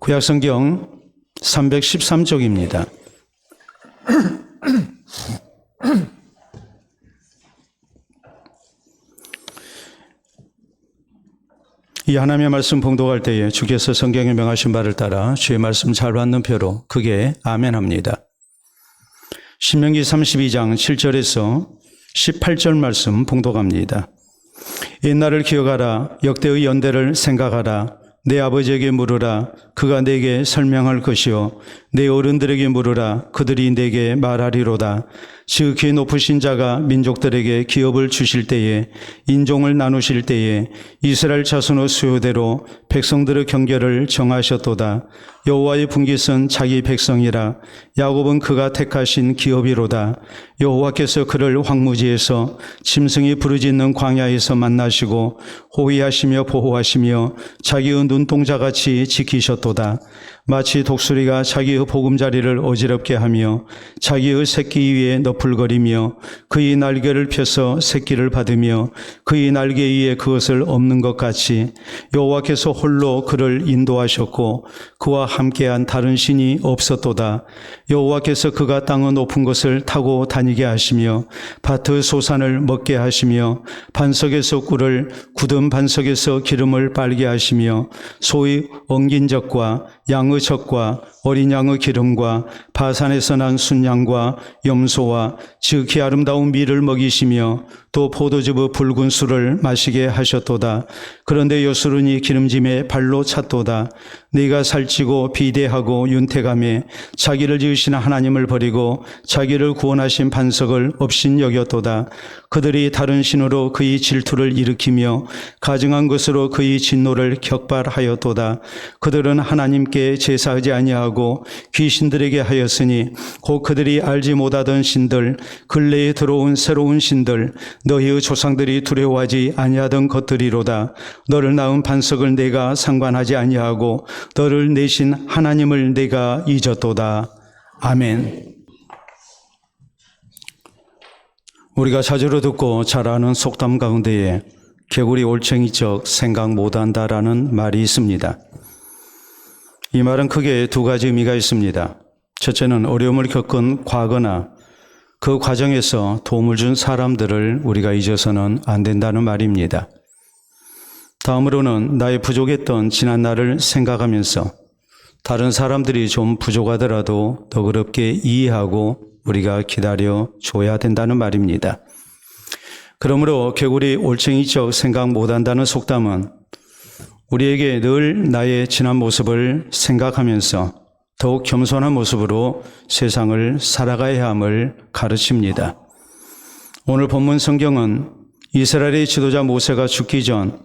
구약성경 313쪽입니다. 이 하나님의 말씀 봉독할 때에 주께서 성경에 명하신 바를 따라 주의 말씀 잘 받는 표로 크게 아멘합니다. 신명기 32장 7절에서 18절 말씀 봉독합니다. 옛날을 기억하라. 역대의 연대를 생각하라. 내 아버지에게 물으라. 그가 내게 설명할 것이요 내 어른들에게 물으라. 그들이 내게 말하리로다. 즉 그 높으신 자가 민족들에게 기업을 주실 때에 인종을 나누실 때에 이스라엘 자손의 수요대로 백성들의 경계를 정하셨도다. 여호와의 분깃은 자기 백성이라. 야곱은 그가 택하신 기업이로다. 여호와께서 그를 황무지에서 짐승이 부르짖는 광야에서 만나시고 호위하시며 보호하시며 자기의 눈동자같이 지키셨도다. 마치 독수리가 자기의 보금자리를 어지럽게 하며 자기의 새끼 위에 너풀거리며 그의 날개를 펴서 새끼를 받으며 그의 날개 위에 그것을 엎는 것 같이 여호와께서 홀로 그를 인도하셨고 그와 함께한 다른 신이 없었도다. 여호와께서 그가 땅의 높은 곳을 타고 다니게 하시며 밭의 소산을 먹게 하시며 반석에서 꿀을 굳은 반석에서 기름을 빨게 하시며 소의 엉긴 젖과 양의 젖과 어린 양의 기름과 바산에서 난 순양과 염소와 지극히 아름다운 밀을 먹이시며 또 포도즙의 붉은 술을 마시게 하셨도다. 그런데 요술은이 기름짐에 발로 찼도다. 네가 살찌고 비대하고 윤택하며 자기를 지으신 하나님을 버리고 자기를 구원하신 반석을 업신 여겼도다. 그들이 다른 신으로 그의 질투를 일으키며 가증한 것으로 그의 진노를 격발하였도다. 그들은 하나님께 제사하지 아니하고 귀신들에게 하였으니 곧 그들이 알지 못하던 신들, 근래에 들어온 새로운 신들, 너희의 조상들이 두려워하지 아니하던 것들이로다. 너를 낳은 반석을 내가 상관하지 아니하고 너를 내신 하나님을 내가 잊었도다. 아멘. 우리가 자주로 듣고 잘 아는 속담 가운데에 개구리 올챙이적 생각 못한다라는 말이 있습니다. 이 말은 크게 두 가지 의미가 있습니다. 첫째는 어려움을 겪은 과거나 그 과정에서 도움을 준 사람들을 우리가 잊어서는 안 된다는 말입니다. 다음으로는 나의 부족했던 지난 날을 생각하면서 다른 사람들이 좀 부족하더라도 너그럽게 이해하고 우리가 기다려 줘야 된다는 말입니다. 그러므로 개구리 올챙이적 생각 못한다는 속담은 우리에게 늘 나의 지난 모습을 생각하면서 더욱 겸손한 모습으로 세상을 살아가야 함을 가르칩니다. 오늘 본문 성경은 이스라엘의 지도자 모세가 죽기 전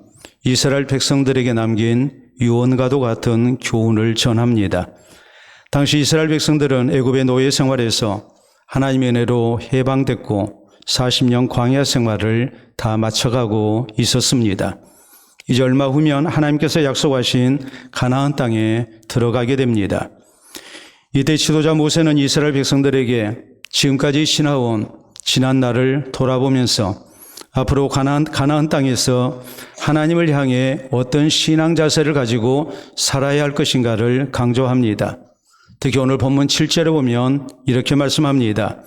이스라엘 백성들에게 남긴 유언과도 같은 교훈을 전합니다. 당시 이스라엘 백성들은 애굽의 노예 생활에서 하나님의 은혜로 해방됐고 40년 광야 생활을 다 마쳐가고 있었습니다. 이제 얼마 후면 하나님께서 약속하신 가나안 땅에 들어가게 됩니다. 이때 지도자 모세는 이스라엘 백성들에게 지금까지 지나온 지난 날을 돌아보면서 앞으로 가나안 땅에서 하나님을 향해 어떤 신앙 자세를 가지고 살아야 할 것인가를 강조합니다. 특히 오늘 본문 7절에 보면 이렇게 말씀합니다.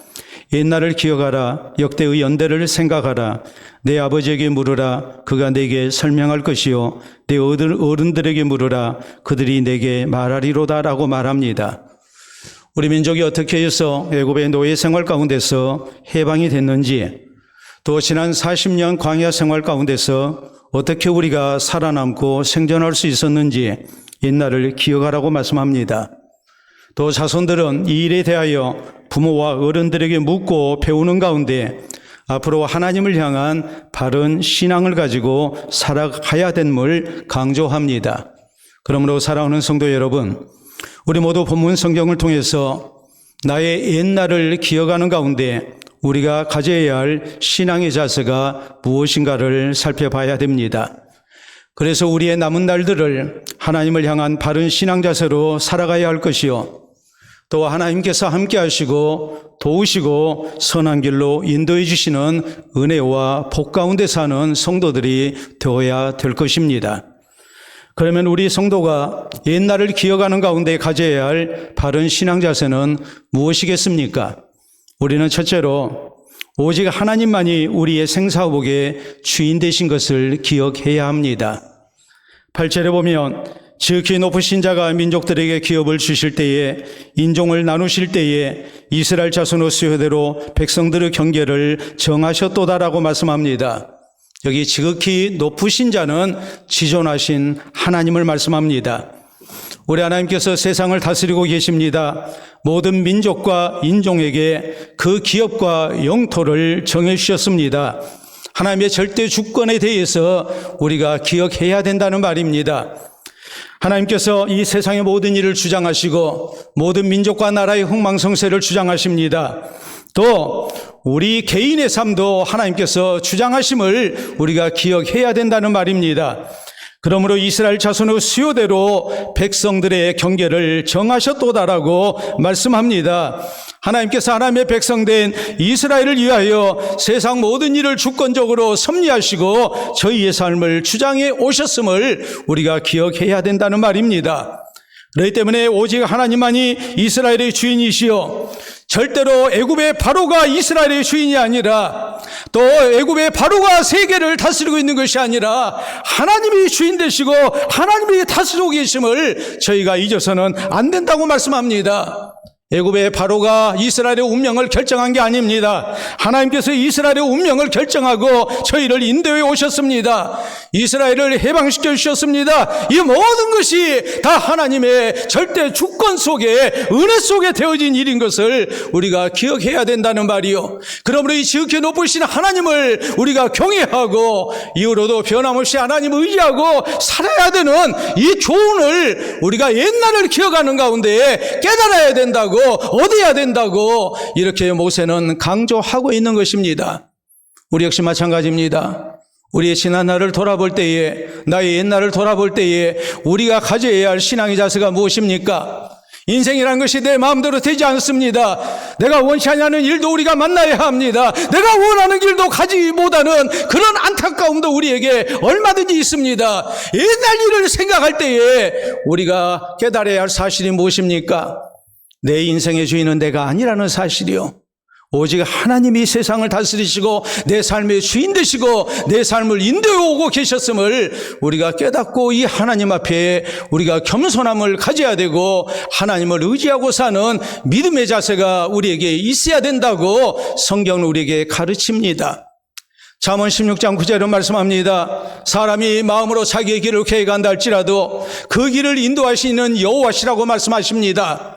옛날을 기억하라. 역대의 연대를 생각하라. 내 아버지에게 물으라. 그가 내게 설명할 것이요 내 어른들에게 물으라. 그들이 내게 말하리로다 라고 말합니다. 우리 민족이 어떻게 해서 애굽의 노예 생활 가운데서 해방이 됐는지, 또 지난 40년 광야 생활 가운데서 어떻게 우리가 살아남고 생존할 수 있었는지 옛날을 기억하라고 말씀합니다. 또 자손들은 이 일에 대하여 부모와 어른들에게 묻고 배우는 가운데 앞으로 하나님을 향한 바른 신앙을 가지고 살아가야 됨을 강조합니다. 그러므로 사랑하는 성도 여러분, 우리 모두 본문 성경을 통해서 나의 옛날을 기억하는 가운데 우리가 가져야 할 신앙의 자세가 무엇인가를 살펴봐야 됩니다. 그래서 우리의 남은 날들을 하나님을 향한 바른 신앙 자세로 살아가야 할 것이요, 또 하나님께서 함께 하시고 도우시고 선한 길로 인도해 주시는 은혜와 복 가운데 사는 성도들이 되어야 될 것입니다. 그러면 우리 성도가 옛날을 기억하는 가운데 가져야 할 바른 신앙 자세는 무엇이겠습니까? 우리는 첫째로 오직 하나님만이 우리의 생사복의 주인 되신 것을 기억해야 합니다. 8절에 보면 지극히 높으신 자가 민족들에게 기업을 주실 때에 인종을 나누실 때에 이스라엘 자손의 수요대로 백성들의 경계를 정하셨도다라고 말씀합니다. 여기 지극히 높으신 자는 지존하신 하나님을 말씀합니다. 우리 하나님께서 세상을 다스리고 계십니다. 모든 민족과 인종에게 그 기업과 영토를 정해주셨습니다. 하나님의 절대 주권에 대해서 우리가 기억해야 된다는 말입니다. 하나님께서 이 세상의 모든 일을 주장하시고 모든 민족과 나라의 흥망성쇠를 주장하십니다. 또 우리 개인의 삶도 하나님께서 주장하심을 우리가 기억해야 된다는 말입니다. 그러므로 이스라엘 자손의 수요대로 백성들의 경계를 정하셨도다라고 말씀합니다. 하나님께서 하나님의 백성된 이스라엘을 위하여 세상 모든 일을 주권적으로 섭리하시고 저희의 삶을 주장해 오셨음을 우리가 기억해야 된다는 말입니다. 그렇기 때문에 오직 하나님만이 이스라엘의 주인이시여 절대로 애굽의 바로가 이스라엘의 주인이 아니라 또 애굽의 바로가 세계를 다스리고 있는 것이 아니라 하나님이 주인 되시고 하나님이 다스리고 계심을 저희가 잊어서는 안 된다고 말씀합니다. 애굽의 바로가 이스라엘의 운명을 결정한 게 아닙니다. 하나님께서 이스라엘의 운명을 결정하고 저희를 인도해 오셨습니다. 이스라엘을 해방시켜 주셨습니다. 이 모든 것이 다 하나님의 절대 주권 속에 은혜 속에 되어진 일인 것을 우리가 기억해야 된다는 말이요. 그러므로 이 지극히 높으신 하나님을 우리가 경외하고 이후로도 변함없이 하나님을 의지하고 살아야 되는 이 교훈을 우리가 옛날을 기억하는 가운데 깨달아야 된다고 얻어야 된다고 이렇게 모세는 강조하고 있는 것입니다. 우리 역시 마찬가지입니다. 우리의 지난 날을 돌아볼 때에 나의 옛날을 돌아볼 때에 우리가 가져야 할 신앙의 자세가 무엇입니까? 인생이라는 것이 내 마음대로 되지 않습니다. 내가 원치 않는 일도 우리가 만나야 합니다. 내가 원하는 길도 가지 못하는 그런 안타까움도 우리에게 얼마든지 있습니다. 옛날 일을 생각할 때에 우리가 깨달아야 할 사실이 무엇입니까? 내 인생의 주인은 내가 아니라는 사실이요. 오직 하나님이 세상을 다스리시고 내 삶의 주인 되시고 내 삶을 인도해 오고 계셨음을 우리가 깨닫고 이 하나님 앞에 우리가 겸손함을 가져야 되고 하나님을 의지하고 사는 믿음의 자세가 우리에게 있어야 된다고 성경은 우리에게 가르칩니다. 잠언 16장 9절은 말씀합니다. 사람이 마음으로 자기의 길을 계획한다 할지라도 그 길을 인도하시는 여호와시라고 말씀하십니다.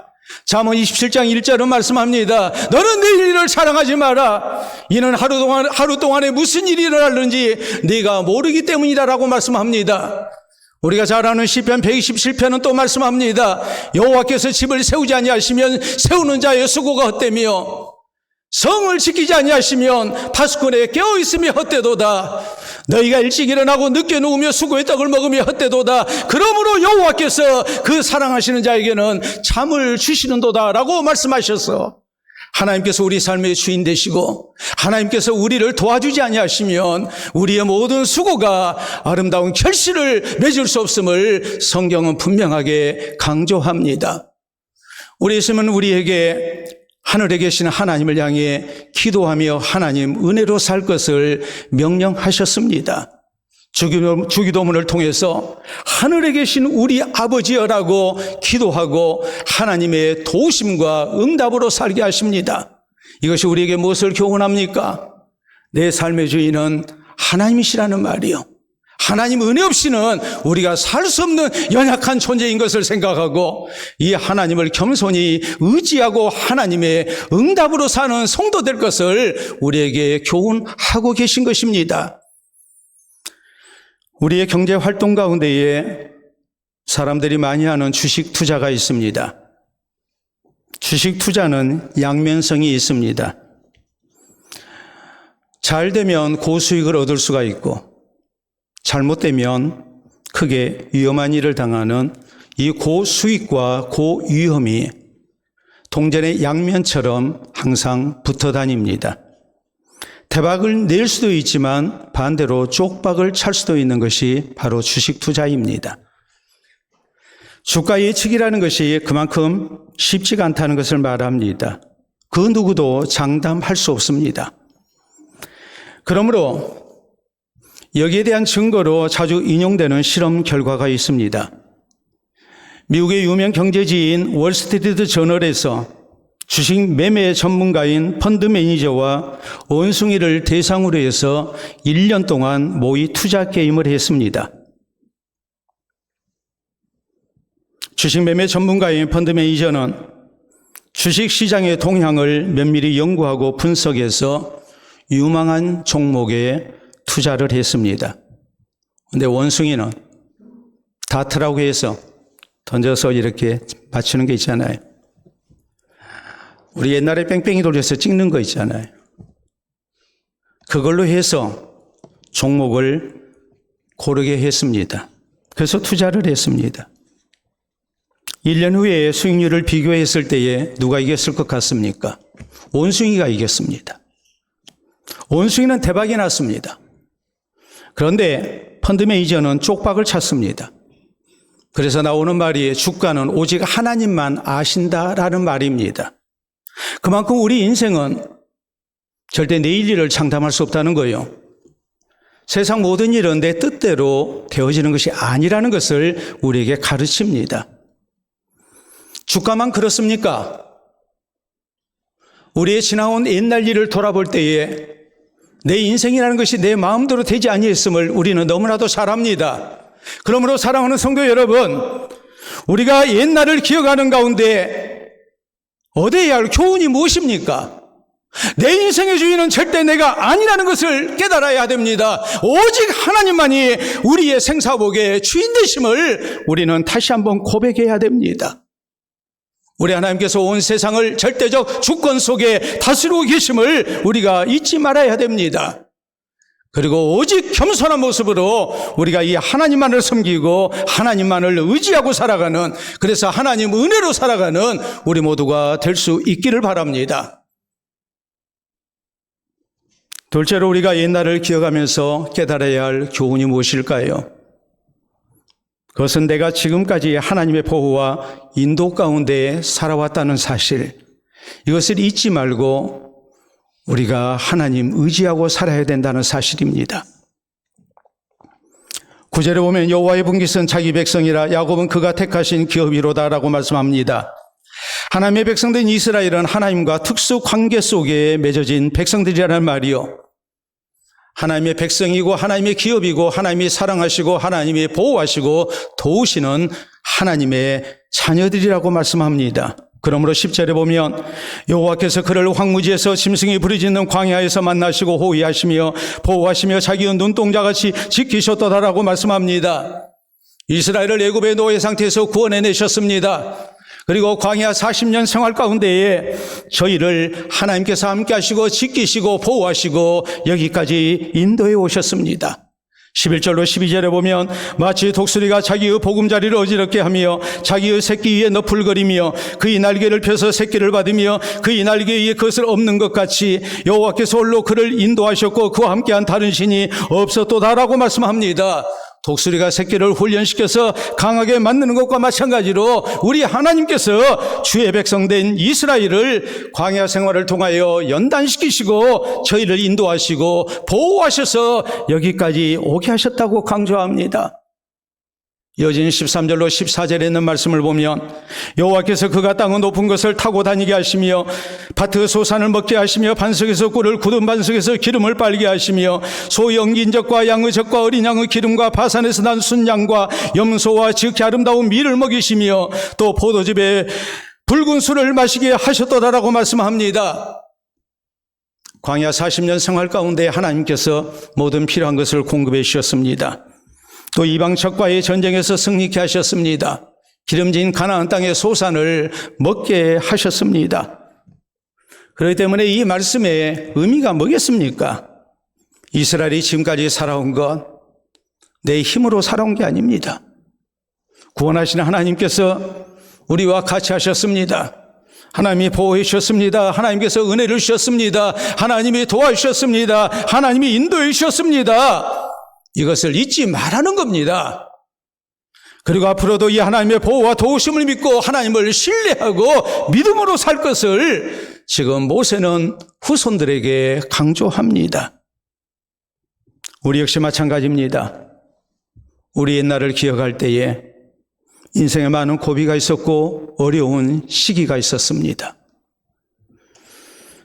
잠언 27장 1절은 말씀합니다. 너는 내 일을 자랑하지 마라. 이는 하루 동안에 무슨 일이 일어날는지 네가 모르기 때문이다라고 말씀합니다. 우리가 잘 아는 시편 127편은 또 말씀합니다. 여호와께서 집을 세우지 아니하시면 세우는 자의 수고가 헛되며 성을 지키지 아니하시면 파수꾼에 깨어있으며 헛되도다. 너희가 일찍 일어나고 늦게 누우며 수고의 떡을 먹으며 헛되도다. 그러므로 여호와께서 그 사랑하시는 자에게는 잠을 주시는도다 라고 말씀하셔서 하나님께서 우리 삶의 주인 되시고 하나님께서 우리를 도와주지 아니하시면 우리의 모든 수고가 아름다운 결실을 맺을 수 없음을 성경은 분명하게 강조합니다. 우리 예수님은 우리에게 하늘에 계신 하나님을 향해 기도하며 하나님 은혜로 살 것을 명령하셨습니다. 주기도문을 통해서 하늘에 계신 우리 아버지여라고 기도하고 하나님의 도우심과 응답으로 살게 하십니다. 이것이 우리에게 무엇을 교훈합니까? 내 삶의 주인은 하나님이시라는 말이요. 하나님 은혜 없이는 우리가 살 수 없는 연약한 존재인 것을 생각하고 이 하나님을 겸손히 의지하고 하나님의 응답으로 사는 성도 될 것을 우리에게 교훈하고 계신 것입니다. 우리의 경제 활동 가운데에 사람들이 많이 하는 주식 투자가 있습니다. 주식 투자는 양면성이 있습니다. 잘 되면 고수익을 얻을 수가 있고 잘못되면 크게 위험한 일을 당하는 이 고수익과 고위험이 동전의 양면처럼 항상 붙어 다닙니다. 대박을 낼 수도 있지만 반대로 쪽박을 찰 수도 있는 것이 바로 주식 투자입니다. 주가 예측이라는 것이 그만큼 쉽지가 않다는 것을 말합니다. 그 누구도 장담할 수 없습니다. 그러므로 여기에 대한 증거로 자주 인용되는 실험 결과가 있습니다. 미국의 유명 경제지인 월스트리트 저널에서 주식 매매 전문가인 펀드 매니저와 원숭이를 대상으로 해서 1년 동안 모의 투자 게임을 했습니다. 주식 매매 전문가인 펀드 매니저는 주식 시장의 동향을 면밀히 연구하고 분석해서 유망한 종목에 투자를 했습니다. 그런데 원숭이는 다트라고 해서 던져서 이렇게 맞추는 게 있잖아요. 우리 옛날에 뺑뺑이 돌려서 찍는 거 있잖아요. 그걸로 해서 종목을 고르게 했습니다. 그래서 투자를 했습니다. 1년 후에 수익률을 비교했을 때에 누가 이겼을 것 같습니까? 원숭이가 이겼습니다. 원숭이는 대박이 났습니다. 그런데 펀드 매니저는 쪽박을 찼습니다. 그래서 나오는 말이 주가는 오직 하나님만 아신다라는 말입니다. 그만큼 우리 인생은 절대 내일 일을 장담할 수 없다는 거예요. 세상 모든 일은 내 뜻대로 되어지는 것이 아니라는 것을 우리에게 가르칩니다. 주가만 그렇습니까? 우리의 지나온 옛날 일을 돌아볼 때에 내 인생이라는 것이 내 마음대로 되지 아니했음을 우리는 너무나도 잘 압니다. 그러므로 사랑하는 성도 여러분, 우리가 옛날을 기억하는 가운데 얻어야 할 교훈이 무엇입니까? 내 인생의 주인은 절대 내가 아니라는 것을 깨달아야 됩니다. 오직 하나님만이 우리의 생사복의 주인 되심을 우리는 다시 한번 고백해야 됩니다. 우리 하나님께서 온 세상을 절대적 주권 속에 다스리고 계심을 우리가 잊지 말아야 됩니다. 그리고 오직 겸손한 모습으로 우리가 이 하나님만을 섬기고 하나님만을 의지하고 살아가는, 그래서 하나님 은혜로 살아가는 우리 모두가 될 수 있기를 바랍니다. 둘째로 우리가 옛날을 기억하면서 깨달아야 할 교훈이 무엇일까요? 그것은 내가 지금까지 하나님의 보호와 인도 가운데 살아왔다는 사실, 이것을 잊지 말고 우리가 하나님 의지하고 살아야 된다는 사실입니다. 9절에 보면 여호와의 분깃은 자기 백성이라 야곱은 그가 택하신 기업이로다라고 말씀합니다. 하나님의 백성된 이스라엘은 하나님과 특수 관계 속에 맺어진 백성들이라는 말이요, 하나님의 백성이고 하나님의 기업이고 하나님이 사랑하시고 하나님이 보호하시고 도우시는 하나님의 자녀들이라고 말씀합니다. 그러므로 10절에 보면 여호와께서 그를 황무지에서 짐승이 부르짖는 광야에서 만나시고 호위하시며 보호하시며 자기의 눈동자같이 지키셨도다라고 말씀합니다. 이스라엘을 애굽의 노예 상태에서 구원해내셨습니다. 그리고 광야 40년 생활 가운데에 저희를 하나님께서 함께 하시고 지키시고 보호하시고 여기까지 인도해 오셨습니다. 11절로 12절에 보면 마치 독수리가 자기의 보금자리를 어지럽게 하며 자기의 새끼 위에 너풀거리며 그의 날개를 펴서 새끼를 받으며 그의 날개 위에 그것을 엎는 것 같이 여호와께서 홀로 그를 인도하셨고 그와 함께한 다른 신이 없었도다라고 말씀합니다. 독수리가 새끼를 훈련시켜서 강하게 만드는 것과 마찬가지로 우리 하나님께서 주의 백성된 이스라엘을 광야 생활을 통하여 연단시키시고 저희를 인도하시고 보호하셔서 여기까지 오게 하셨다고 강조합니다. 이어진 13절로 14절에 있는 말씀을 보면 여호와께서 그가 땅의 높은 것을 타고 다니게 하시며 밭의 소산을 먹게 하시며 반석에서 꿀을 굳은 반석에서 기름을 빨게 하시며 소의 엉긴 젖과 양의 젖과 어린 양의 기름과 바산에서 난 순양과 염소와 지극히 아름다운 밀을 먹이시며 또 포도즙에 붉은 술을 마시게 하셨도다라고 말씀합니다. 광야 40년 생활 가운데 하나님께서 모든 필요한 것을 공급해 주셨습니다. 또 이방 적과의 전쟁에서 승리케 하셨습니다. 기름진 가나안 땅의 소산을 먹게 하셨습니다. 그렇기 때문에 이 말씀의 의미가 뭐겠습니까? 이스라엘이 지금까지 살아온 건 내 힘으로 살아온 게 아닙니다. 구원하시는 하나님께서 우리와 같이 하셨습니다. 하나님이 보호해 주셨습니다. 하나님께서 은혜를 주셨습니다. 하나님이 도와주셨습니다. 하나님이 인도해 주셨습니다. 이것을 잊지 말라는 겁니다. 그리고 앞으로도 이 하나님의 보호와 도우심을 믿고 하나님을 신뢰하고 믿음으로 살 것을 지금 모세는 후손들에게 강조합니다. 우리 역시 마찬가지입니다. 우리 옛날을 기억할 때에 인생에 많은 고비가 있었고 어려운 시기가 있었습니다.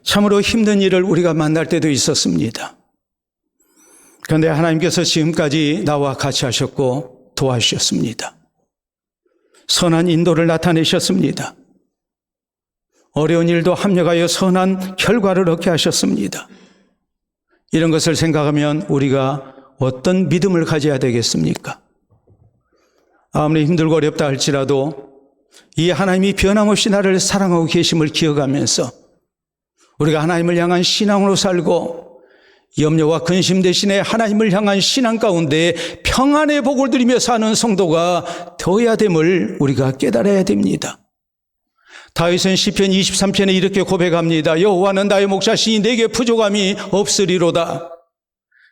참으로 힘든 일을 우리가 만날 때도 있었습니다. 그런데 하나님께서 지금까지 나와 같이 하셨고 도와주셨습니다. 선한 인도를 나타내셨습니다. 어려운 일도 합력하여 선한 결과를 얻게 하셨습니다. 이런 것을 생각하면 우리가 어떤 믿음을 가져야 되겠습니까? 아무리 힘들고 어렵다 할지라도 이 하나님이 변함없이 나를 사랑하고 계심을 기억하면서 우리가 하나님을 향한 신앙으로 살고 염려와 근심 대신에 하나님을 향한 신앙 가운데 평안의 복을 누리며 사는 성도가 되어야 됨을 우리가 깨달아야 됩니다. 다윗은 시편 23편에 이렇게 고백합니다. 여호와는 나의 목자시니 내게 부족함이 없으리로다.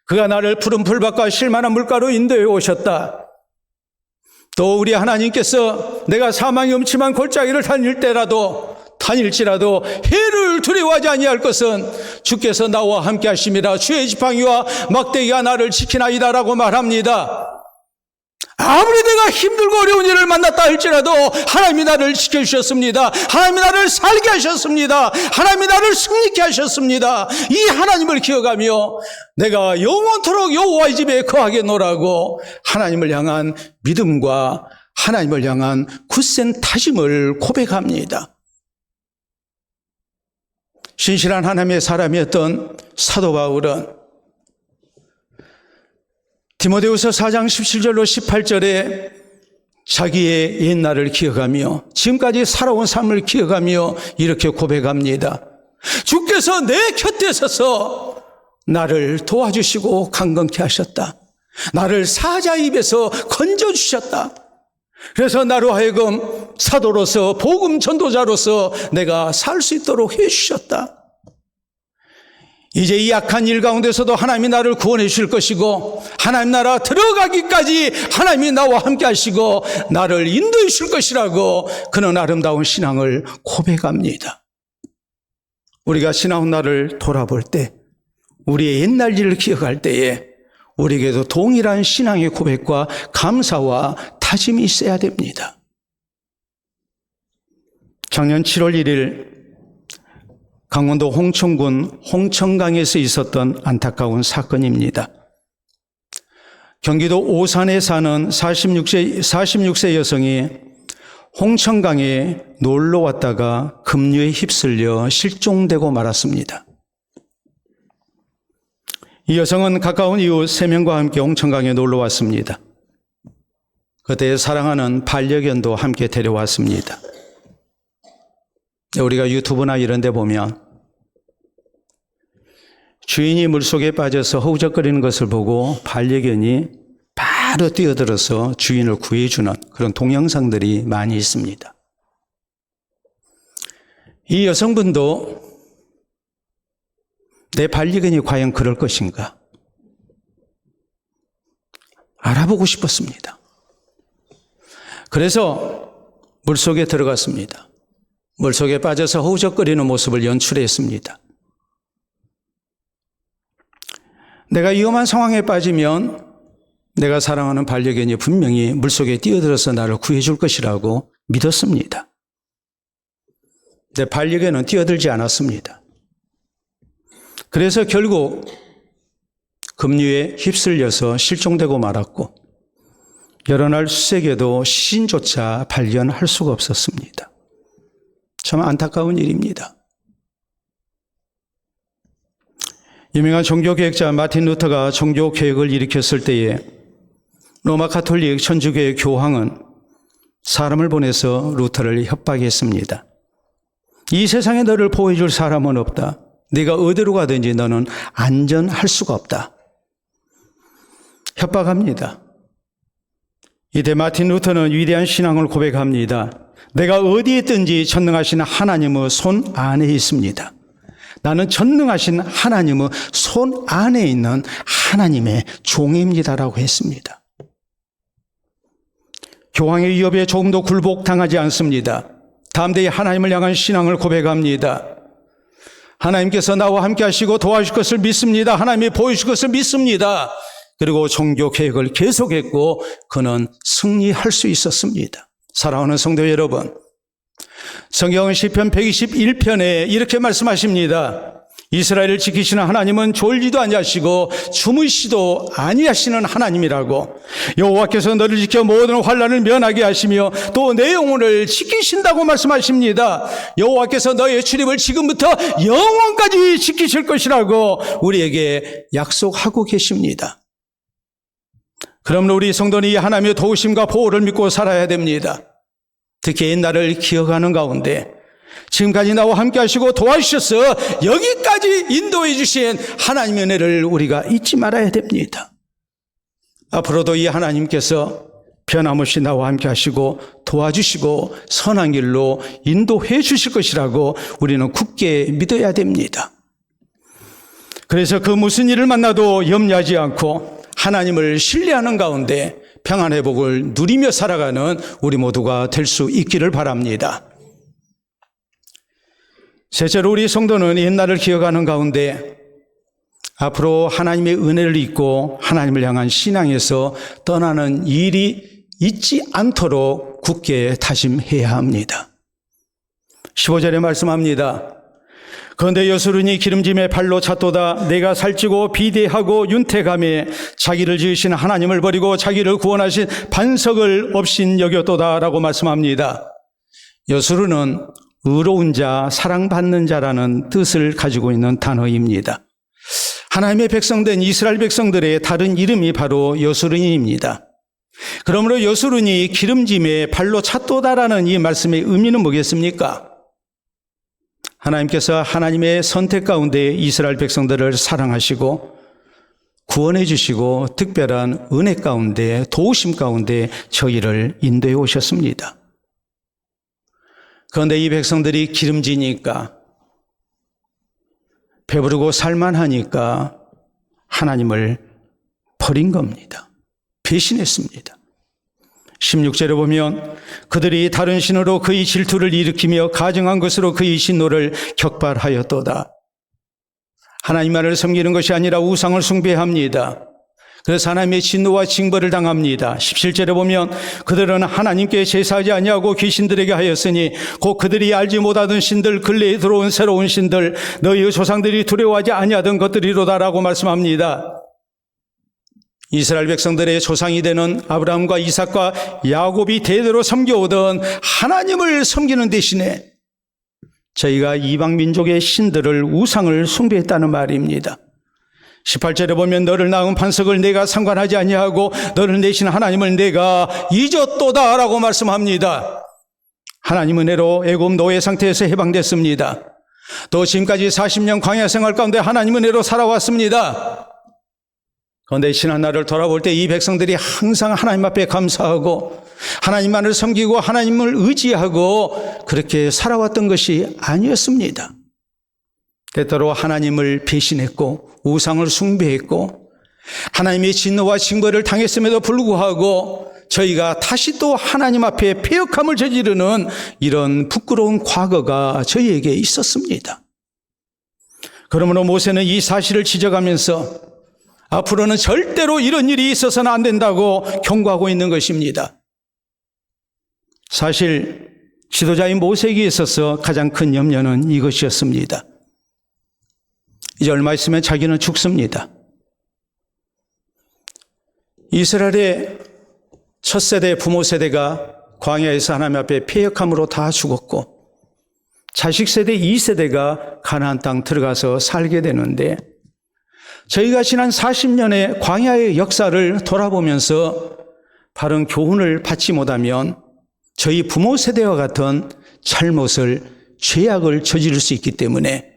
그가 나를 푸른 풀밭과 쉴만한 물가로 인도해 오셨다. 또 우리 하나님께서 내가 사망의 음침한 골짜기를 다닐지라도 해를 두려워하지 아니할 것은 주께서 나와 함께 하심이라. 주의 지팡이와 막대기가 나를 지키나이다라고 말합니다. 아무리 내가 힘들고 어려운 일을 만났다 할지라도 하나님이 나를 지켜주셨습니다. 하나님이 나를 살게 하셨습니다. 하나님이 나를 승리케 하셨습니다. 이 하나님을 기억하며 내가 영원토록 여호와의 집에 거하겠노라고 하나님을 향한 믿음과 하나님을 향한 굳센 다짐을 고백합니다. 신실한 하나님의 사람이었던 사도 바울은 디모데후서 4장 17절로 18절에 자기의 옛날을 기억하며 지금까지 살아온 삶을 기억하며 이렇게 고백합니다. 주께서 내 곁에 서서 나를 도와주시고 강건케 하셨다. 나를 사자의 입에서 건져주셨다. 그래서 나로 하여금 사도로서 복음 전도자로서 내가 살 수 있도록 해주셨다. 이제 이 약한 일 가운데서도 하나님이 나를 구원해 주실 것이고 하나님 나라 들어가기까지 하나님이 나와 함께 하시고 나를 인도해 주실 것이라고 그는 아름다운 신앙을 고백합니다. 우리가 지나온 날을 돌아볼 때 우리의 옛날 일을 기억할 때에 우리에게도 동일한 신앙의 고백과 감사와 다짐이 있어야 됩니다. 작년 7월 1일 강원도 홍천군 홍천강에서 있었던 안타까운 사건입니다. 경기도 오산에 사는 46세 여성이 홍천강에 놀러 왔다가 급류에 휩쓸려 실종되고 말았습니다. 이 여성은 가까운 이웃 3명과 함께 홍천강에 놀러 왔습니다. 그때 사랑하는 반려견도 함께 데려왔습니다. 우리가 유튜브나 이런 데 보면 주인이 물속에 빠져서 허우적거리는 것을 보고 반려견이 바로 뛰어들어서 주인을 구해주는 그런 동영상들이 많이 있습니다. 이 여성분도 내 반려견이 과연 그럴 것인가 알아보고 싶었습니다. 그래서 물속에 들어갔습니다. 물속에 빠져서 허우적거리는 모습을 연출했습니다. 내가 위험한 상황에 빠지면 내가 사랑하는 반려견이 분명히 물속에 뛰어들어서 나를 구해줄 것이라고 믿었습니다. 근데 반려견은 뛰어들지 않았습니다. 그래서 결국 급류에 휩쓸려서 실종되고 말았고 여러 날 수색에도 시신조차 발견할 수가 없었습니다. 참 안타까운 일입니다. 유명한 종교개혁자 마틴 루터가 종교개혁을 일으켰을 때에 로마 가톨릭 천주교의 교황은 사람을 보내서 루터를 협박했습니다. 이 세상에 너를 보호해 줄 사람은 없다. 네가 어디로 가든지 너는 안전할 수가 없다. 협박합니다. 이때 마틴 루터는 위대한 신앙을 고백합니다. 내가 어디에 있든지 전능하신 하나님의 손 안에 있습니다. 나는 전능하신 하나님의 손 안에 있는 하나님의 종입니다라고 했습니다. 교황의 위협에 조금도 굴복당하지 않습니다. 담대히 하나님을 향한 신앙을 고백합니다. 하나님께서 나와 함께 하시고 도와주실 것을 믿습니다. 하나님이 보여주실 것을 믿습니다. 그리고 종교 개혁을 계속했고 그는 승리할 수 있었습니다. 사랑하는 성도 여러분, 성경은 시편 121편에 이렇게 말씀하십니다. 이스라엘을 지키시는 하나님은 졸지도 아니하시고 주무시도 아니하시는 하나님이라고. 여호와께서 너를 지켜 모든 환난을 면하게 하시며 또 내 영혼을 지키신다고 말씀하십니다. 여호와께서 너의 출입을 지금부터 영원까지 지키실 것이라고 우리에게 약속하고 계십니다. 그러므로 우리 성도는 이 하나님의 도우심과 보호를 믿고 살아야 됩니다. 특히 옛날을 기억하는 가운데 지금까지 나와 함께 하시고 도와주셔서 여기까지 인도해 주신 하나님의 은혜를 우리가 잊지 말아야 됩니다. 앞으로도 이 하나님께서 변함없이 나와 함께 하시고 도와주시고 선한 길로 인도해 주실 것이라고 우리는 굳게 믿어야 됩니다. 그래서 그 무슨 일을 만나도 염려하지 않고 하나님을 신뢰하는 가운데 평안의 복을 누리며 살아가는 우리 모두가 될 수 있기를 바랍니다. 셋째로 우리 성도는 옛날을 기억하는 가운데 앞으로 하나님의 은혜를 잊고 하나님을 향한 신앙에서 떠나는 일이 있지 않도록 굳게 다짐해야 합니다. 15절에 말씀합니다. 그런데 여수론이 기름짐에 발로 찼도다. 내가 살찌고 비대하고 윤택함에 자기를 지으신 하나님을 버리고 자기를 구원하신 반석을 없인 여겼도다 라고 말씀합니다. 여수론은 의로운 자, 사랑받는 자라는 뜻을 가지고 있는 단어입니다. 하나님의 백성된 이스라엘 백성들의 다른 이름이 바로 여수론입니다. 그러므로 여수론이 기름짐에 발로 찼도다라는 이 말씀의 의미는 뭐겠습니까? 하나님께서 하나님의 선택 가운데 이스라엘 백성들을 사랑하시고 구원해 주시고 특별한 은혜 가운데 도우심 가운데 저희를 인도해 오셨습니다. 그런데 이 백성들이 기름지니까 배부르고 살만하니까 하나님을 버린 겁니다. 배신했습니다. 16절에 보면 그들이 다른 신으로 그의 질투를 일으키며 가증한 것으로 그의 진노를 격발하였도다. 하나님만을 섬기는 것이 아니라 우상을 숭배합니다. 그래서 하나님의 진노와 징벌을 당합니다. 17절에 보면 그들은 하나님께 제사하지 아니하고 귀신들에게 하였으니 곧 그들이 알지 못하던 신들 근래에 들어온 새로운 신들 너희의 조상들이 두려워하지 아니하던 것들이로다라고 말씀합니다. 이스라엘 백성들의 조상이 되는 아브라함과 이삭과 야곱이 대대로 섬겨오던 하나님을 섬기는 대신에 저희가 이방 민족의 신들을 우상을 숭배했다는 말입니다. 18절에 보면 너를 낳은 반석을 내가 상관하지 아니하고 너를 내신 하나님을 내가 잊었도다라고 말씀합니다. 하나님 은혜로 애굽 노예 상태에서 해방됐습니다. 또 지금까지 40년 광야 생활 가운데 하나님 은혜로 살아왔습니다. 그런데 지난날을 돌아볼 때 이 백성들이 항상 하나님 앞에 감사하고 하나님만을 섬기고 하나님을 의지하고 그렇게 살아왔던 것이 아니었습니다. 때때로 하나님을 배신했고 우상을 숭배했고 하나님의 진노와 징벌을 당했음에도 불구하고 저희가 다시 또 하나님 앞에 패역함을 저지르는 이런 부끄러운 과거가 저희에게 있었습니다. 그러므로 모세는 이 사실을 지적하면서 앞으로는 절대로 이런 일이 있어서는 안 된다고 경고하고 있는 것입니다. 사실 지도자인 모세에게 있어서 가장 큰 염려는 이것이었습니다. 이제 얼마 있으면 자기는 죽습니다. 이스라엘의 첫 세대 부모 세대가 광야에서 하나님 앞에 패역함으로 다 죽었고 자식 세대 2세대가 가나안 땅 들어가서 살게 되는데 저희가 지난 40년의 광야의 역사를 돌아보면서 바른 교훈을 받지 못하면 저희 부모 세대와 같은 잘못을 죄악을 저지를 수 있기 때문에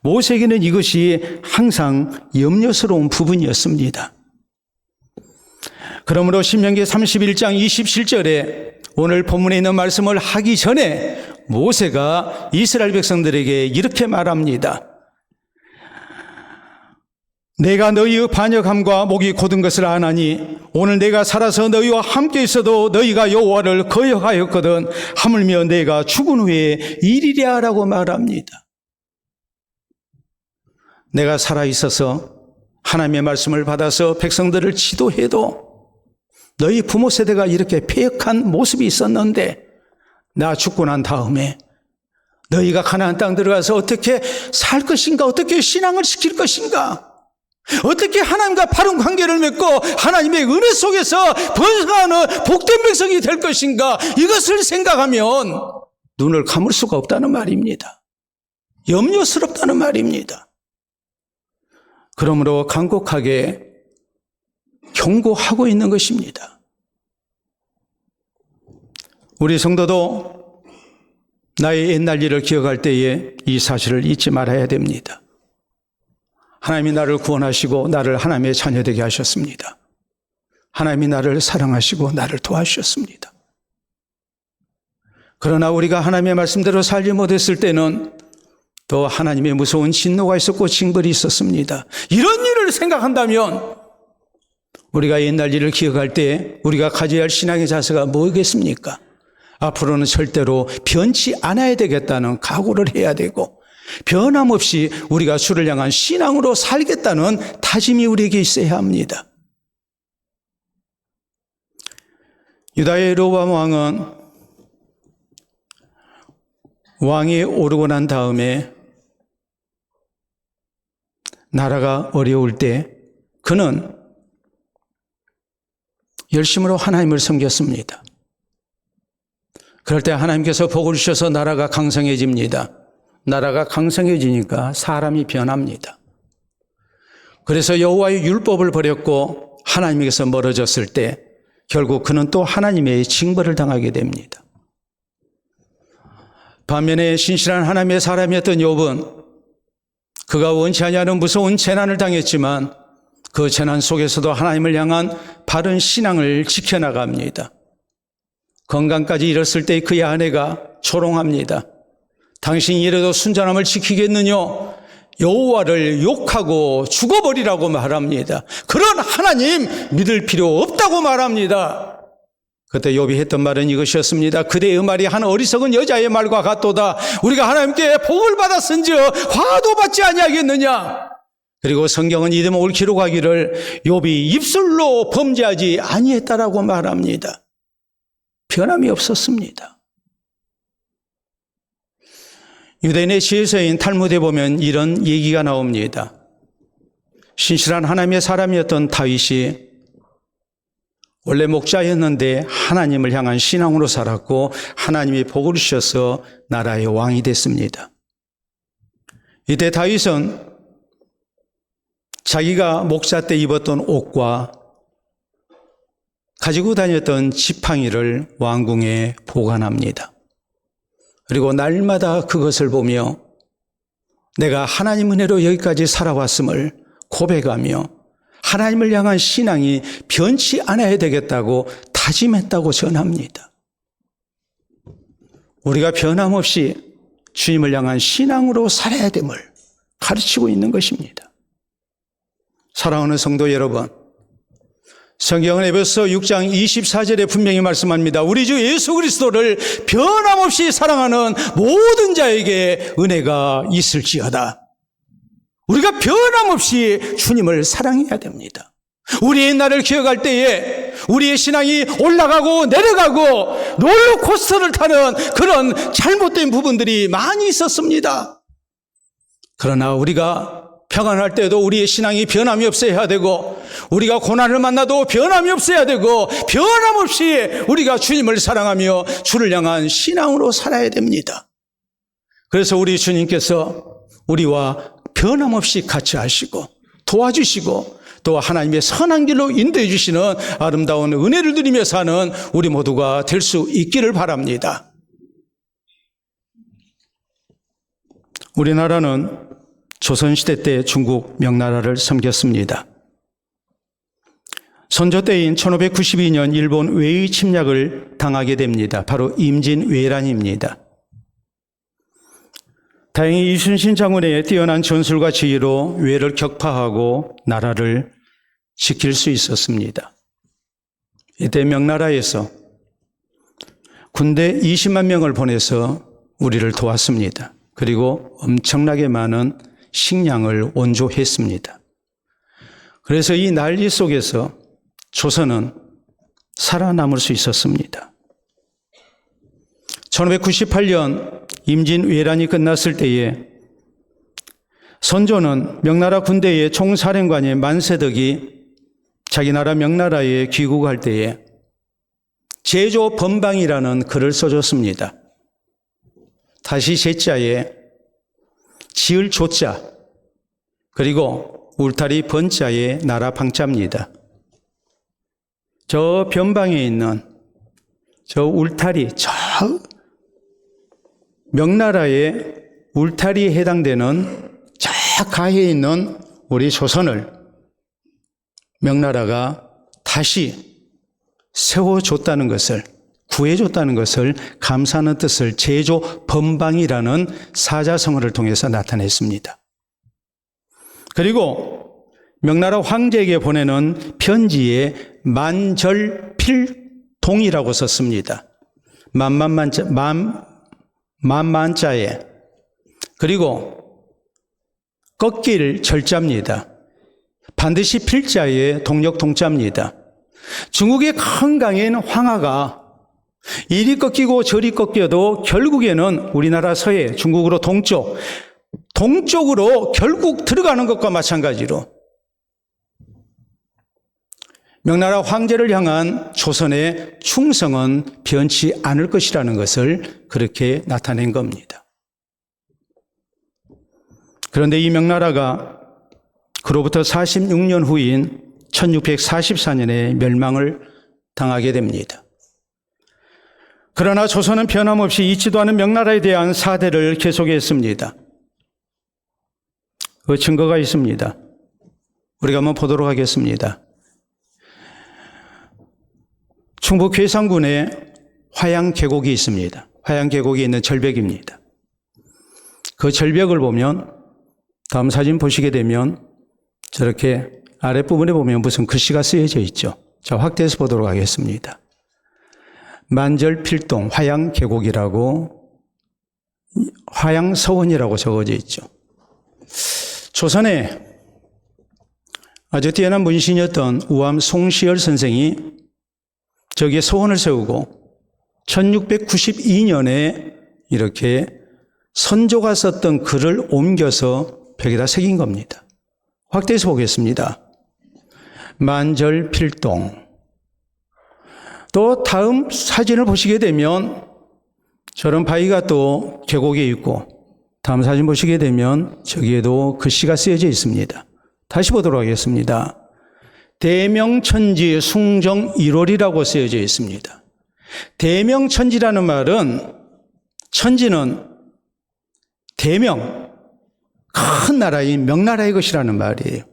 모세에게는 이것이 항상 염려스러운 부분이었습니다. 그러므로 신명기 31장 27절에 오늘 본문에 있는 말씀을 하기 전에 모세가 이스라엘 백성들에게 이렇게 말합니다. 내가 너희의 반역함과 목이 곧은 것을 아나니 오늘 내가 살아서 너희와 함께 있어도 너희가 여호와를 거역하였거든 하물며 내가 죽은 후에 이리랴라고 말합니다. 내가 살아있어서 하나님의 말씀을 받아서 백성들을 지도해도 너희 부모 세대가 이렇게 패역한 모습이 있었는데 나 죽고 난 다음에 너희가 가나안 땅 들어가서 어떻게 살 것인가, 어떻게 신앙을 지킬 것인가, 어떻게 하나님과 바른 관계를 맺고 하나님의 은혜 속에서 번성하는 복된 백성이 될 것인가, 이것을 생각하면 눈을 감을 수가 없다는 말입니다. 염려스럽다는 말입니다. 그러므로 간곡하게 경고하고 있는 것입니다. 우리 성도도 나의 옛날 일을 기억할 때에 이 사실을 잊지 말아야 됩니다. 하나님이 나를 구원하시고 나를 하나님의 자녀 되게 하셨습니다. 하나님이 나를 사랑하시고 나를 도와주셨습니다. 그러나 우리가 하나님의 말씀대로 살지 못했을 때는 또 하나님의 무서운 진노가 있었고 징벌이 있었습니다. 이런 일을 생각한다면 우리가 옛날 일을 기억할 때 우리가 가져야 할 신앙의 자세가 뭐겠습니까? 앞으로는 절대로 변치 않아야 되겠다는 각오를 해야 되고 변함없이 우리가 주를 향한 신앙으로 살겠다는 다짐이 우리에게 있어야 합니다. 유다의 로보암 왕은 왕이 오르고 난 다음에 나라가 어려울 때 그는 열심으로 하나님을 섬겼습니다. 그럴 때 하나님께서 복을 주셔서 나라가 강성해집니다. 나라가 강성해지니까 사람이 변합니다. 그래서 여호와의 율법을 버렸고 하나님에게서 멀어졌을 때 결국 그는 또 하나님의 징벌을 당하게 됩니다. 반면에 신실한 하나님의 사람이었던 욥은 그가 원치 아니하는 무서운 재난을 당했지만 그 재난 속에서도 하나님을 향한 바른 신앙을 지켜나갑니다. 건강까지 잃었을 때 그의 아내가 조롱합니다. 당신이 이래도 순전함을 지키겠느냐? 여호와를 욕하고 죽어버리라고 말합니다. 그런 하나님 믿을 필요 없다고 말합니다. 그때 욥이 했던 말은 이것이었습니다. 그대의 말이 한 어리석은 여자의 말과 같도다. 우리가 하나님께 복을 받았은즉 화도 받지 아니하겠느냐. 그리고 성경은 이 대목을 기록하기를 욥이 입술로 범죄하지 아니했다라고 말합니다. 변함이 없었습니다. 유대인의 지혜서인 탈무드에 보면 이런 얘기가 나옵니다. 신실한 하나님의 사람이었던 다윗이 원래 목자였는데 하나님을 향한 신앙으로 살았고 하나님이 복을 주셔서 나라의 왕이 됐습니다. 이때 다윗은 자기가 목자 때 입었던 옷과 가지고 다녔던 지팡이를 왕궁에 보관합니다. 그리고 날마다 그것을 보며 내가 하나님 은혜로 여기까지 살아왔음을 고백하며 하나님을 향한 신앙이 변치 않아야 되겠다고 다짐했다고 전합니다. 우리가 변함없이 주님을 향한 신앙으로 살아야 됨을 가르치고 있는 것입니다. 사랑하는 성도 여러분, 성경은 에베소 6장 24절에 분명히 말씀합니다. 우리 주 예수 그리스도를 변함없이 사랑하는 모든 자에게 은혜가 있을지어다. 우리가 변함없이 주님을 사랑해야 됩니다. 우리 옛날을 기억할 때에 우리의 신앙이 올라가고 내려가고 롤러코스터를 타는 그런 잘못된 부분들이 많이 있었습니다. 그러나 우리가 평안할 때도 우리의 신앙이 변함이 없어야 되고 우리가 고난을 만나도 변함이 없어야 되고 변함없이 우리가 주님을 사랑하며 주를 향한 신앙으로 살아야 됩니다. 그래서 우리 주님께서 우리와 변함없이 같이 하시고 도와주시고 또 하나님의 선한 길로 인도해 주시는 아름다운 은혜를 누리며 사는 우리 모두가 될 수 있기를 바랍니다. 우리나라는 조선시대 때 중국 명나라를 섬겼습니다. 선조 때인 1592년 일본 웨이 침략을 당하게 됩니다. 바로 임진왜란입니다. 다행히 이순신 장군의 뛰어난 전술과 지혜로 외를 격파하고 나라를 지킬 수 있었습니다. 이때 명나라에서 군대 20만 명을 보내서 우리를 도왔습니다. 그리고 엄청나게 많은 식량을 원조했습니다. 그래서 이 난리 속에서 조선은 살아남을 수 있었습니다. 1598년 임진왜란이 끝났을 때에 선조는 명나라 군대의 총사령관인 만세덕이 자기 나라 명나라에 귀국할 때에 제조 번방이라는 글을 써줬습니다. 다시 제자에 지을 조자 그리고 울타리 번자에 나라 방자입니다. 저 변방에 있는 저 울타리, 저 명나라의 울타리에 해당되는 저 가해에 있는 우리 조선을 명나라가 다시 세워줬다는 것을, 구해줬다는 것을 감사하는 뜻을 제조 번방이라는 사자성어를 통해서 나타냈습니다. 그리고 명나라 황제에게 보내는 편지에 만절필동이라고 썼습니다. 만만자에. 그리고 꺾일 절자입니다. 반드시 필자에 동력동자입니다. 중국의 큰 강인 황하가 이리 꺾이고 저리 꺾여도 결국에는 우리나라 서해, 중국으로 동쪽으로 결국 들어가는 것과 마찬가지로 명나라 황제를 향한 조선의 충성은 변치 않을 것이라는 것을 그렇게 나타낸 겁니다. 그런데 이 명나라가 그로부터 46년 후인 1644년에 멸망을 당하게 됩니다. 그러나 조선은 변함없이 잊지도 않은 명나라에 대한 사대를 계속했습니다. 그 증거가 있습니다. 우리가 한번 보도록 하겠습니다. 충북 괴산군에 화양계곡이 있습니다. 화양계곡이 있는 절벽입니다. 그 절벽을 보면 다음 사진 보시게 되면 저렇게 아랫부분에 보면 무슨 글씨가 쓰여져 있죠. 자, 확대해서 보도록 하겠습니다. 만절필동 화양계곡이라고 화양서원이라고 적어져 있죠. 조선에 아주 뛰어난 문신이었던 우암 송시열 선생이 저기에 서원을 세우고 1692년에 이렇게 선조가 썼던 글을 옮겨서 벽에다 새긴 겁니다. 확대해서 보겠습니다. 만절필동. 또 다음 사진을 보시게 되면 저런 바위가 또 계곡에 있고 다음 사진 보시게 되면 저기에도 글씨가 쓰여져 있습니다. 다시 보도록 하겠습니다. 대명천지 숭정 1월이라고 쓰여져 있습니다. 대명천지라는 말은 천지는 대명, 큰 나라인 명나라의 것이라는 말이에요.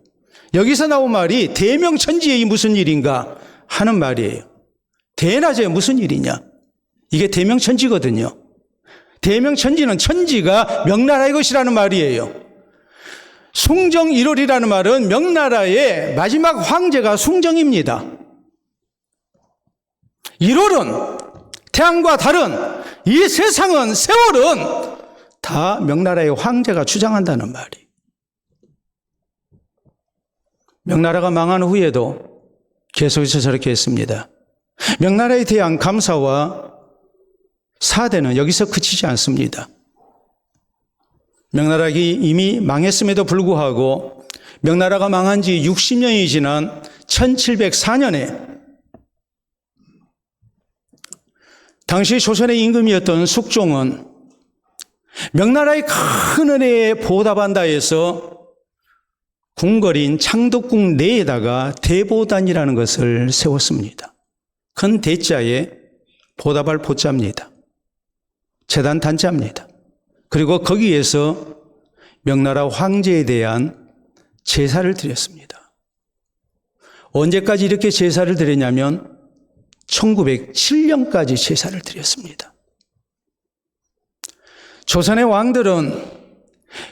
여기서 나온 말이 대명천지에 무슨 일인가 하는 말이에요. 대낮에 무슨 일이냐? 이게 대명천지거든요. 대명천지는 천지가 명나라의 것이라는 말이에요. 숭정 1월이라는 말은 명나라의 마지막 황제가 숭정입니다. 1월은 태양과 달은 이 세상은 세월은 다 명나라의 황제가 주장한다는 말이에요. 명나라가 망한 후에도 계속해서 저렇게 했습니다. 명나라에 대한 감사와 사대는 여기서 그치지 않습니다. 명나라가 이미 망했음에도 불구하고 명나라가 망한 지 60년이 지난 1704년에 당시 조선의 임금이었던 숙종은 명나라의 큰 은혜에 보답한다 해서 궁궐인 창덕궁 내에다가 대보단이라는 것을 세웠습니다. 큰 대자에 보답할 보자입니다. 재단 단자입니다. 그리고 거기에서 명나라 황제에 대한 제사를 드렸습니다. 언제까지 이렇게 제사를 드렸냐면 1907년까지 제사를 드렸습니다. 조선의 왕들은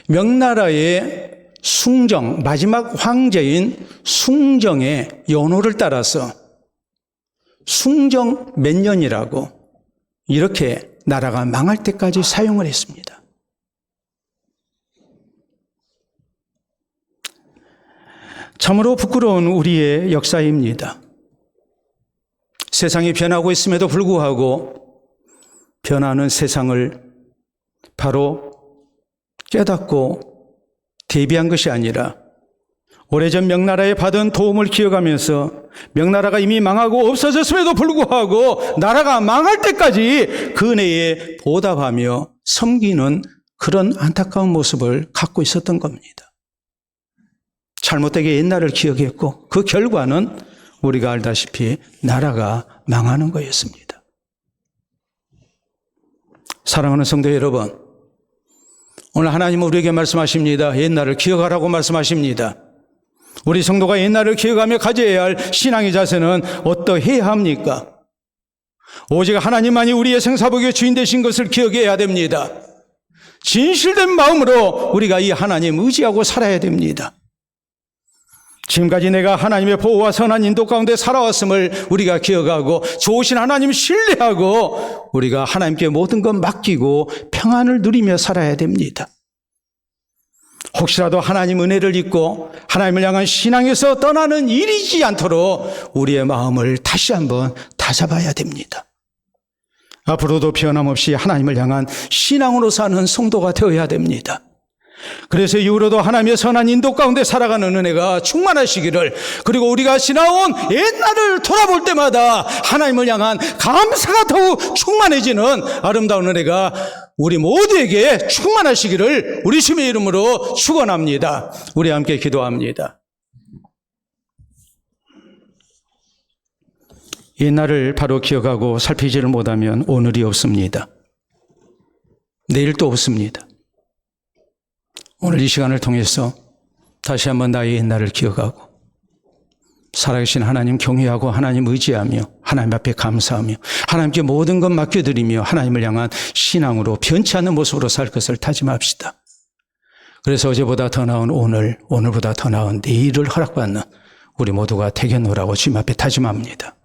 명나라의 숭정, 마지막 황제인 숭정의 연호를 따라서 숭정 몇 년이라고 이렇게 나라가 망할 때까지 사용을 했습니다. 참으로 부끄러운 우리의 역사입니다. 세상이 변하고 있음에도 불구하고 변하는 세상을 바로 깨닫고 대비한 것이 아니라 오래전 명나라에 받은 도움을 기억하면서 명나라가 이미 망하고 없어졌음에도 불구하고 나라가 망할 때까지 그 은혜에 보답하며 섬기는 그런 안타까운 모습을 갖고 있었던 겁니다. 잘못되게 옛날을 기억했고 그 결과는 우리가 알다시피 나라가 망하는 거였습니다. 사랑하는 성도 여러분, 오늘 하나님은 우리에게 말씀하십니다. 옛날을 기억하라고 말씀하십니다. 우리 성도가 옛날을 기억하며 가져야 할 신앙의 자세는 어떠해야 합니까? 오직 하나님만이 우리의 생사복의 주인 되신 것을 기억해야 됩니다. 진실된 마음으로 우리가 이 하나님 의지하고 살아야 됩니다. 지금까지 내가 하나님의 보호와 선한 인도 가운데 살아왔음을 우리가 기억하고 좋으신 하나님 신뢰하고 우리가 하나님께 모든 것 맡기고 평안을 누리며 살아야 됩니다. 혹시라도 하나님 은혜를 잊고 하나님을 향한 신앙에서 떠나는 일이지 않도록 우리의 마음을 다시 한번 다잡아야 됩니다. 앞으로도 변함없이 하나님을 향한 신앙으로 사는 성도가 되어야 됩니다. 그래서 이후로도 하나님의 선한 인도 가운데 살아가는 은혜가 충만하시기를, 그리고 우리가 지나온 옛날을 돌아볼 때마다 하나님을 향한 감사가 더욱 충만해지는 아름다운 은혜가 우리 모두에게 충만하시기를 우리 주님의 이름으로 축원합니다. 우리 함께 기도합니다. 옛날을 바로 기억하고 살피지를 못하면 오늘이 없습니다. 내일도 없습니다. 오늘 이 시간을 통해서 다시 한번 나의 옛날을 기억하고 살아계신 하나님 경외하고 하나님 의지하며 하나님 앞에 감사하며 하나님께 모든 것 맡겨드리며 하나님을 향한 신앙으로 변치 않는 모습으로 살 것을 다짐합시다. 그래서 어제보다 더 나은 오늘, 오늘보다 더 나은 내일을 허락받는 우리 모두가 되겠노라고 주님 앞에 다짐합니다.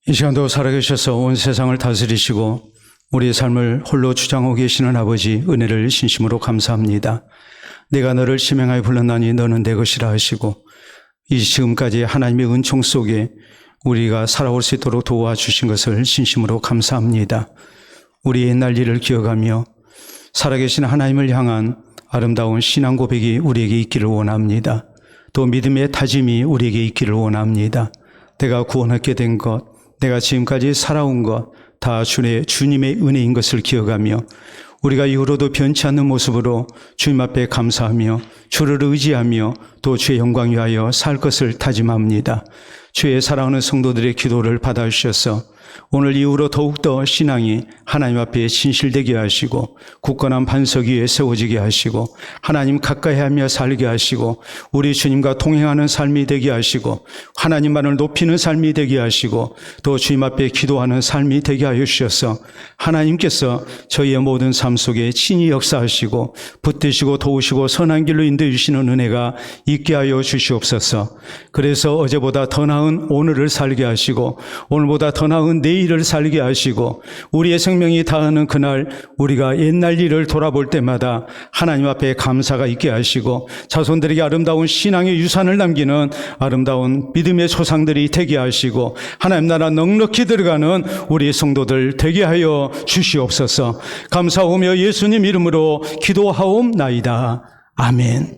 이 시간도 살아계셔서 온 세상을 다스리시고 우리의 삶을 홀로 주장하고 계시는 아버지, 은혜를 진심으로 감사합니다. 내가 너를 심행하여 불렀나니 너는 내 것이라 하시고 이 지금까지 하나님의 은총 속에 우리가 살아올 수 있도록 도와주신 것을 진심으로 감사합니다. 우리의 옛날 일을 기억하며 살아계신 하나님을 향한 아름다운 신앙 고백이 우리에게 있기를 원합니다. 또 믿음의 다짐이 우리에게 있기를 원합니다. 내가 구원받게 된 것, 내가 지금까지 살아온 것 다 주님의 은혜인 것을 기억하며 우리가 이후로도 변치 않는 모습으로 주님 앞에 감사하며 주를 의지하며 또 주의 영광 위하여 살 것을 다짐합니다. 주의 사랑하는 성도들의 기도를 받아주셔서 오늘 이후로 더욱더 신앙이 하나님 앞에 진실되게 하시고 굳건한 반석 위에 세워지게 하시고 하나님 가까이 하며 살게 하시고 우리 주님과 동행하는 삶이 되게 하시고 하나님만을 높이는 삶이 되게 하시고 또 주님 앞에 기도하는 삶이 되게 하여 주셔서 하나님께서 저희의 모든 삶 속에 친히 역사하시고 붙드시고 도우시고 선한 길로 인도해 주시는 은혜가 있게 하여 주시옵소서. 그래서 어제보다 더 나은 나은 오늘을 살게 하시고 오늘보다 더 나은 내일을 살게 하시고 우리의 생명이 다하는 그날 우리가 옛날 일을 돌아볼 때마다 하나님 앞에 감사가 있게 하시고 자손들에게 아름다운 신앙의 유산을 남기는 아름다운 믿음의 소상들이 되게 하시고 하나님 나라 넉넉히 들어가는 우리의 성도들 되게 하여 주시옵소서. 감사하며 예수님 이름으로 기도하옵나이다. 아멘.